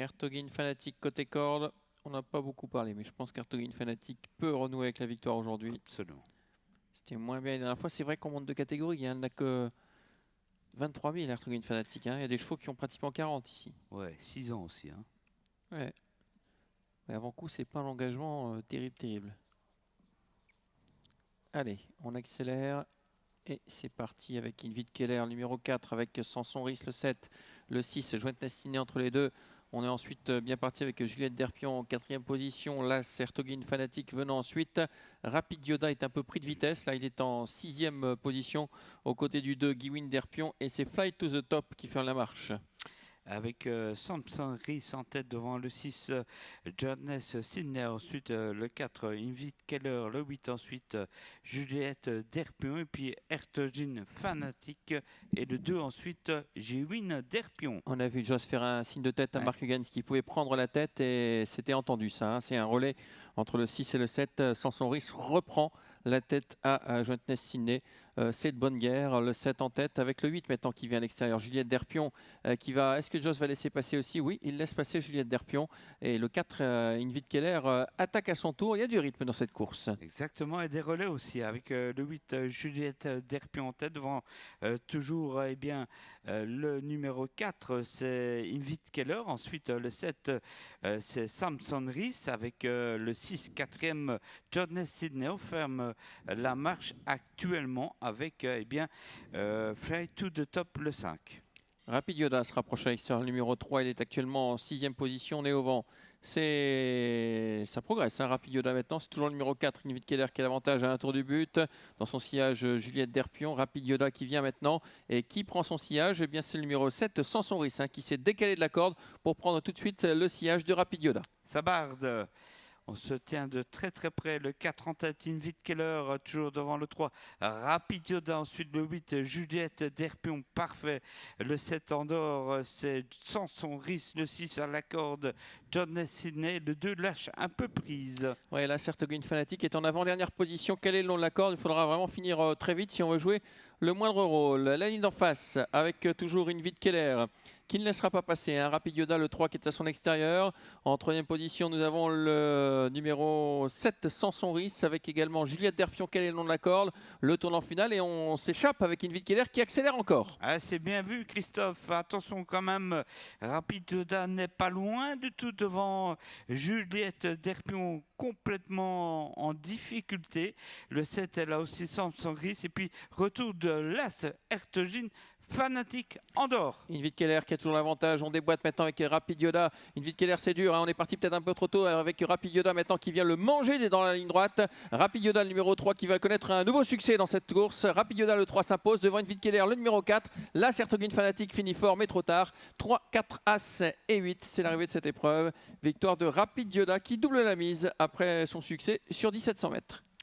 Hertogin Fanatic côté corde, on n'a pas beaucoup parlé, mais je pense qu'Hertogin Fanatic peut renouer avec la victoire aujourd'hui. Absolument. C'était moins bien la dernière fois. C'est vrai qu'on monte de catégorie, il n'y en a que 23 000 Hertogin Fanatic. Hein. Il y a des chevaux qui ont pratiquement 40 ici. Ouais, 6 ans aussi. Hein. Ouais. Mais avant coup, c'est pas un engagement terrible. Allez, on accélère. Et c'est parti avec Invit Keller, numéro 4, avec Samson Riss, le 7, le 6, Joël Nastiné entre les deux. On est ensuite bien parti avec Juliette Derpion en 4e position. Là, c'est Hertogin Fanatic venant ensuite. Rapid Yoda est un peu pris de vitesse. Là, il est en 6e position aux côtés du 2, Guiwin Derpion. Et c'est Fly to the Top qui fait la marche. Avec Samson Riss en tête devant le 6, Johannes Sidney, ensuite le 4, Invit Keller, le 8, ensuite Juliette Derpion, et puis Hertogin Fanatic, et le 2, ensuite Guiwin Derpion. On a vu Joss faire un signe de tête à Mark Huggins qui pouvait prendre la tête et c'était entendu ça. Hein. C'est un relais entre le 6 et le 7. Samson Riss reprend la tête à Joël Sidney. C'est de bonne guerre. Le 7 en tête avec le 8 maintenant qui vient à l'extérieur. Juliette Derpion qui va. Est-ce que Joss va laisser passer aussi? Oui, il laisse passer Juliette Derpion. Et le 4, Invit Keller, attaque à son tour. Il y a du rythme dans cette course. Exactement, et des relais aussi avec le 8, Juliette Derpion en tête devant toujours le numéro 4, c'est Invit Keller. Ensuite, le 7, c'est Samson Riss avec le 6, 4e, Johannes Sidney. On ferme la marche actuellement avec Fly to the Top, le 5. Rapid Yoda se rapproche à l'extérieur. Le numéro 3, il est actuellement en 6e position. Né au vent. Ça progresse. Hein, Rapid Yoda maintenant. C'est toujours le numéro 4, Invit Keller, qui a l'avantage à un tour du but. Dans son sillage, Juliette Derpion. Rapid Yoda qui vient maintenant. Et qui prend son sillage? Eh bien, c'est le numéro 7, Samson Riss, hein, qui s'est décalé de la corde pour prendre tout de suite le sillage de Rapid Yoda. Ça barde. On se tient de très très près. Le 4 en tête, Invit Keller, toujours devant le 3. Rapid Yoda, ensuite le 8, Juliette Derpion, parfait. Le 7 en dehors, c'est Samson Riss. Le 6 à la corde, Johannes Sidney. Le 2 lâche un peu prise. Ouais, là, Hertogin Fanatic est en avant-dernière position. Quel est le long de la corde? Il faudra vraiment finir très vite si on veut jouer le moindre rôle. La ligne d'en face avec toujours Invit Keller qui ne laissera pas passer. Un Rapid Yoda, le 3 qui est à son extérieur. En 3e position, nous avons le numéro 7, Samson Riss, avec également Juliette Derpion, quel est le long de la corde. Le tournant final et on s'échappe avec Invit Keller qui accélère encore. Ah, c'est bien vu, Christophe. Attention quand même, Rapid Yoda n'est pas loin du tout devant Juliette Derpion, complètement en difficulté. Le 7, elle a aussi Samson Riss. Et puis, retour de l'As, Hertogin Fanatic en dehors. Invit Keller qui a toujours l'avantage. On déboîte maintenant avec Rapid Yoda. Invit Keller, c'est dur. Hein. On est parti peut-être un peu trop tôt avec Rapid Yoda maintenant qui vient le manger dans la ligne droite. Rapid Yoda, le numéro 3, qui va connaître un nouveau succès dans cette course. Rapid Yoda, le 3, s'impose devant Invit Keller, le numéro 4. Là, Hertogin Fanatic finit fort, mais trop tard. 3, 4, As et 8. C'est l'arrivée de cette épreuve. Victoire de Rapid Yoda qui double la mise après son succès sur 1700 mètres.